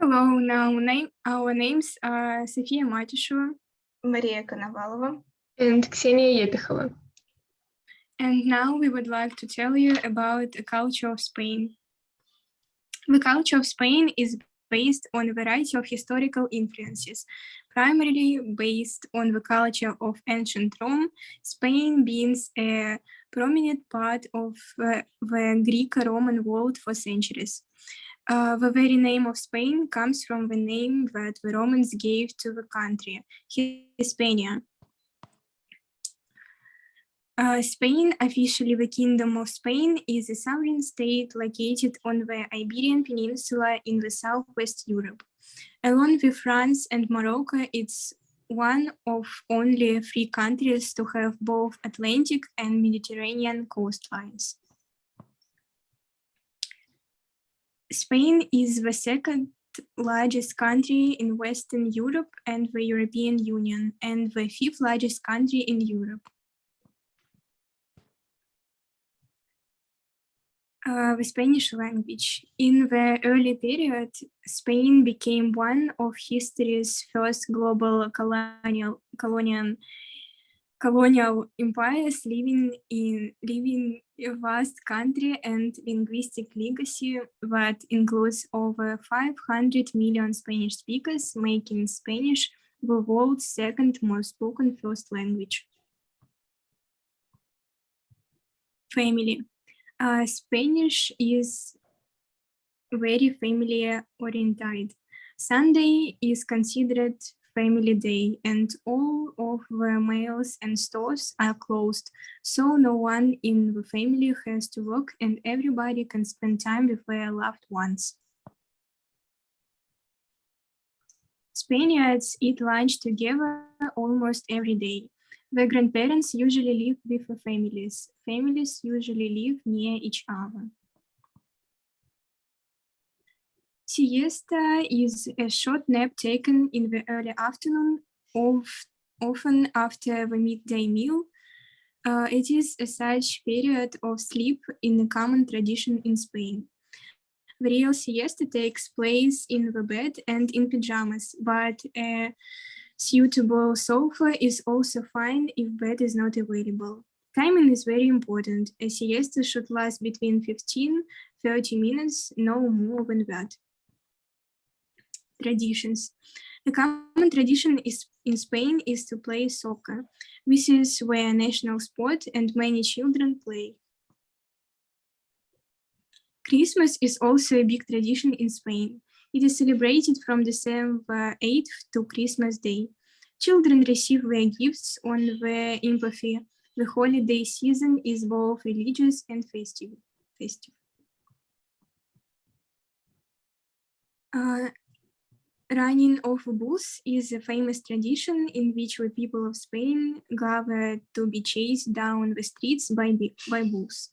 Hello, our names are Sofia Matisheva, Мария Коновалова. And Ksenia Епихова. and now we would like to tell you about the culture of Spain. The culture of Spain is based on a variety of historical influences, primarily based on the culture of ancient Rome, Spain being a prominent part of the Greco-Roman world for centuries. The very name of Spain comes from the name that the Romans gave to the country, Hispania. Spain, officially the Kingdom of Spain, is a sovereign state located on the Iberian Peninsula in the southwest Europe. Along with France and Morocco, it's one of only 3 countries to have both Atlantic and Mediterranean coastlines. Spain is the second largest country in Western Europe and the European Union, and the 5th largest country in Europe. The Spanish language. In the early period, Spain became one of history's first global colonial empires, living a vast country and linguistic legacy that includes over 500 million Spanish speakers, making Spanish the world's second most spoken first language. Family. Spanish is very family-oriented. Sunday is considered family day, and all of the malls and stores are closed, so no one in the family has to work and everybody can spend time with their loved ones. Spaniards eat lunch together almost every day. The grandparents usually live with the families. Families usually live near each other. Siesta is a short nap taken in the early afternoon, often after the midday meal. It is a such period of sleep in a common tradition in Spain. The real siesta takes place in the bed and in pajamas, but a suitable sofa is also fine if bed is not available. Timing is very important. A siesta should last between 15-30 minutes, no more than that. Traditions. The common tradition in Spain is to play soccer. This is their national sport and many children play. Christmas is also a big tradition in Spain. It is celebrated from December 8th to Christmas Day. Children receive their gifts on the empathy. The holiday season is both religious and festive. Running of bulls is a famous tradition in which the people of Spain gather to be chased down the streets by bulls.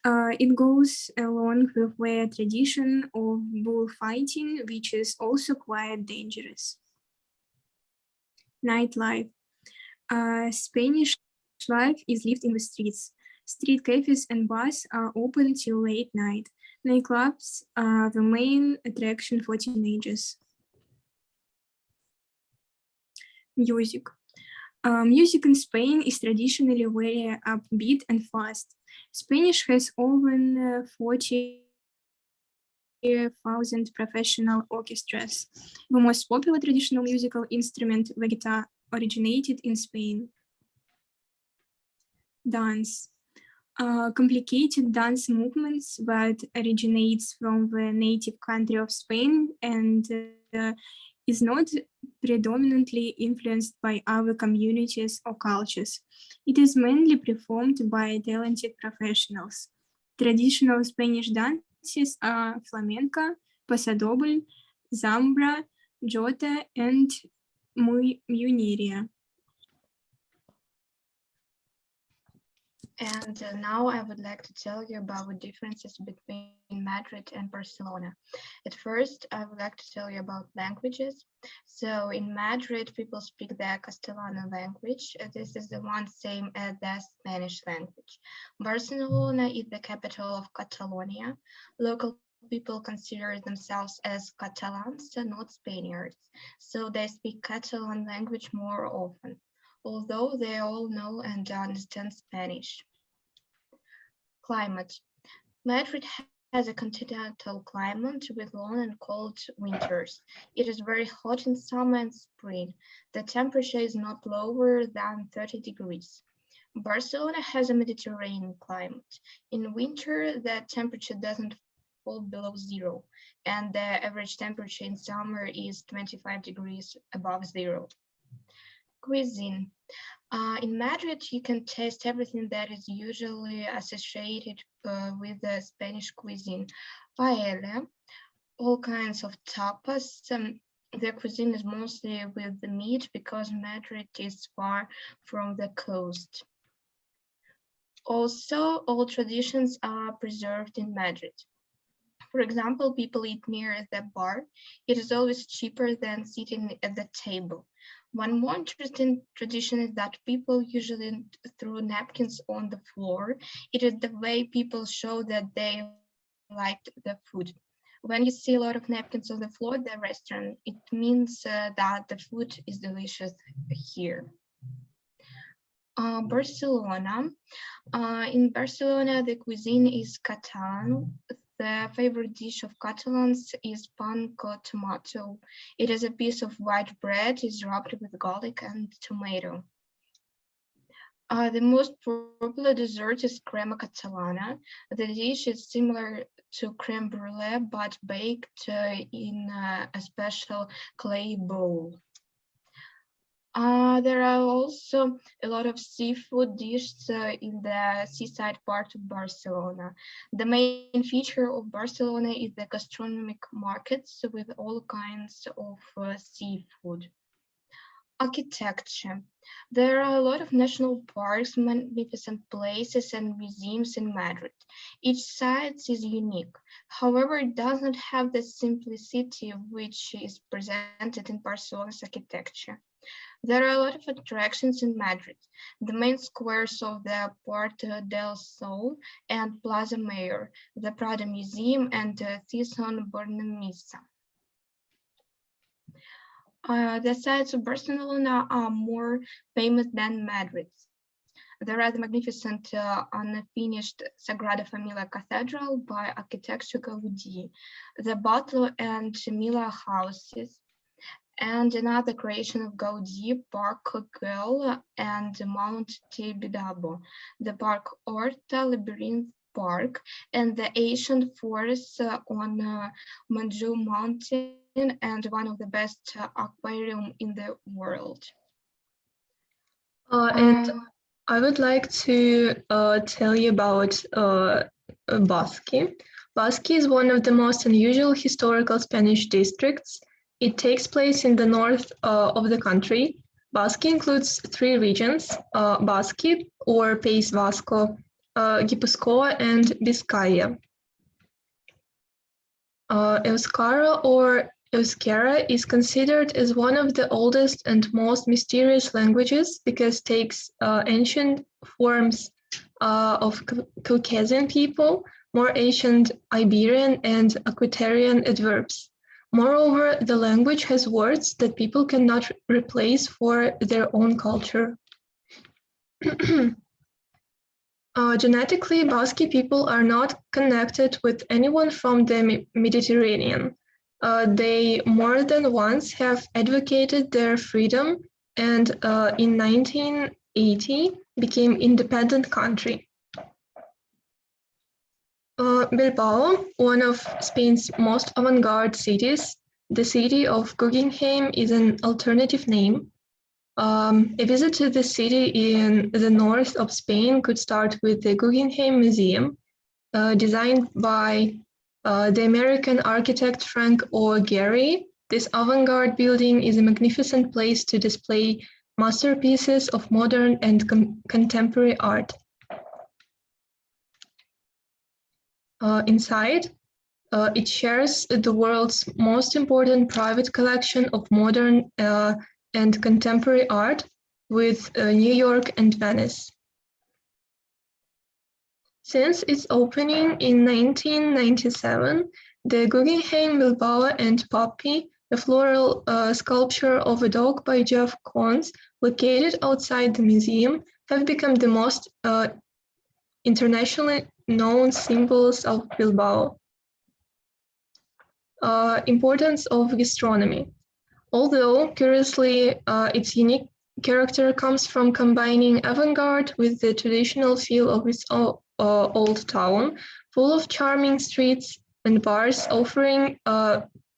It goes along with their tradition of bullfighting, which is also quite dangerous. Nightlife. Spanish life is lived in the streets. Street cafes and bars are open till late night. Nightclubs are the main attraction for teenagers. Music. Music in Spain is traditionally very upbeat and fast. Spanish has over 40,000 professional orchestras. The most popular traditional musical instrument, the guitar, originated in Spain. Dance. Complicated dance movements that originates from the native country of Spain and is not predominantly influenced by other communities or cultures. It is mainly performed by talented professionals. Traditional Spanish dances are flamenco, pasodoble, zambra, jota, and muñeria. And now I would like to tell you about the differences between Madrid and Barcelona. At first, I would like to tell you about languages. So in Madrid, people speak the Castellano language. This is the one same as the Spanish language. Barcelona is the capital of Catalonia. Local people consider themselves as Catalans and not Spaniards, so they speak Catalan language more often, although they all know and understand Spanish. Climate. Madrid has a continental climate with long and cold winters. It is very hot in summer and spring. The temperature is not lower than 30 degrees. Barcelona has a Mediterranean climate. In winter, the temperature doesn't fall below zero, and the average temperature in summer is 25 degrees above zero. Cuisine. In Madrid, you can taste everything that is usually associated with the Spanish cuisine. Paella, all kinds of tapas. The cuisine is mostly with the meat because Madrid is far from the coast. Also, all traditions are preserved in Madrid. For example, people eat near the bar. It is always cheaper than sitting at the table. One more interesting tradition is that people usually throw napkins on the floor. It is the way people show that they liked the food. When you see a lot of napkins on the floor at the restaurant, it means that the food is delicious here. Barcelona. In Barcelona, the cuisine is Catalan. The favorite dish of Catalans is pan con tomato. It is a piece of white bread, is wrapped with garlic and tomato. The most popular dessert is crema catalana. The dish is similar to creme brulee, but baked in a special clay bowl. There are also a lot of seafood dishes in the seaside part of Barcelona. The main feature of Barcelona is the gastronomic markets with all kinds of seafood. Architecture. There are a lot of national parks, magnificent places, and museums in Madrid. Each site is unique. However, it does not have the simplicity which is presented in Barcelona's architecture. There are a lot of attractions in Madrid. The main squares of the Puerta del Sol and Plaza Mayor, the Prado Museum, and the Thyssen Bornemisza. The sites of Barcelona are more famous than Madrid's. There are the magnificent unfinished Sagrada Familia Cathedral by Architecture Gaudi, the Batlló and Mila houses, and another creation of Gaudi, Park Güell and Mount Tibidabo, the Park Horta Labyrinth Park, and the ancient forest on Montjuïc Mountain, and one of the best aquarium in the world. And I would like to tell you about Basque. Basque is one of the most unusual historical Spanish districts. It takes place in the north of the country. Basque includes three regions, Basque or País Vasco, Gipuzkoa, and Vizcaya. Euskara or Euskera is considered as one of the oldest and most mysterious languages because it takes ancient forms of Caucasian people, more ancient Iberian and Aquitanian adverbs. Moreover, the language has words that people cannot replace for their own culture. Genetically, Basque people are not connected with anyone from the Mediterranean. They more than once have advocated their freedom and in 1980 became independent country. Bilbao, one of Spain's most avant-garde cities, the city of Guggenheim is an alternative name. A visit to the city in the north of Spain could start with the Guggenheim Museum, designed by the American architect Frank O. Gehry. This avant-garde building is a magnificent place to display masterpieces of modern and contemporary art. Inside, it shares the world's most important private collection of modern and contemporary art with New York and Venice. Since its opening in 1997, The Guggenheim Bilbao and Poppy, a floral sculpture of a dog by Jeff Koons, located outside the museum, have become the most internationally known symbols of Bilbao. Importance of gastronomy. Although, curiously, its unique character comes from combining avant-garde with the traditional feel of its old town, full of charming streets and bars offering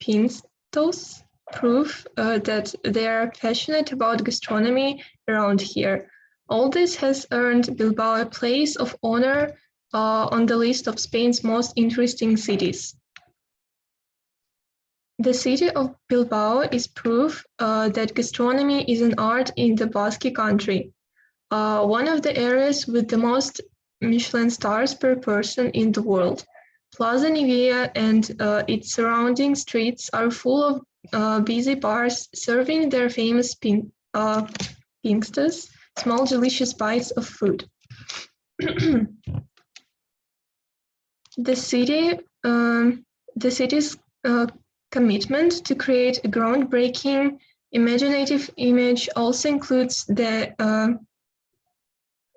pintos, proof that they are passionate about gastronomy around here. All this has earned Bilbao a place of honor on the list of Spain's most interesting cities. The city of Bilbao is proof that gastronomy is an art in the Basque Country, one of the areas with the most Michelin stars per person in the world. Plaza Nivea and its surrounding streets are full of busy bars serving their famous pinkstas, small delicious bites of food. The city's commitment to create a groundbreaking, imaginative image also includes the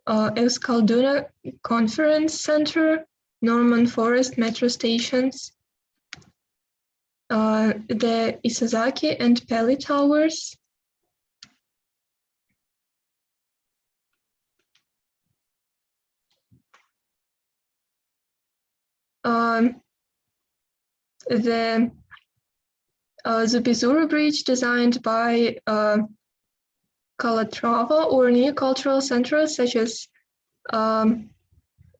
Euskalduna Conference Center, Norman Forest metro stations, the Isozaki and Peli Towers, the Zubizuru Bridge, designed by Calatrava, or new cultural centers such as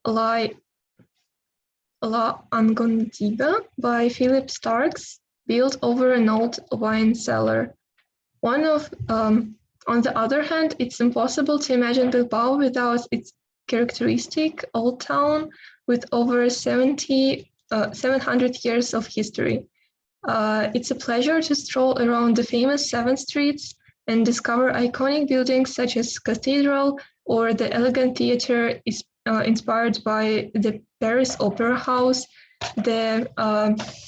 La Angondiga by Philip Starks, built over an old wine cellar. On the other hand, it's impossible to imagine Bilbao without its characteristic old town with over 700 years of history. It's a pleasure to stroll around the famous 7 streets and discover iconic buildings such as Cathedral or the elegant theater inspired by the Paris Opera House, the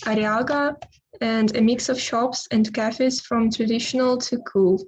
Ariaga, and a mix of shops and cafes from traditional to cool.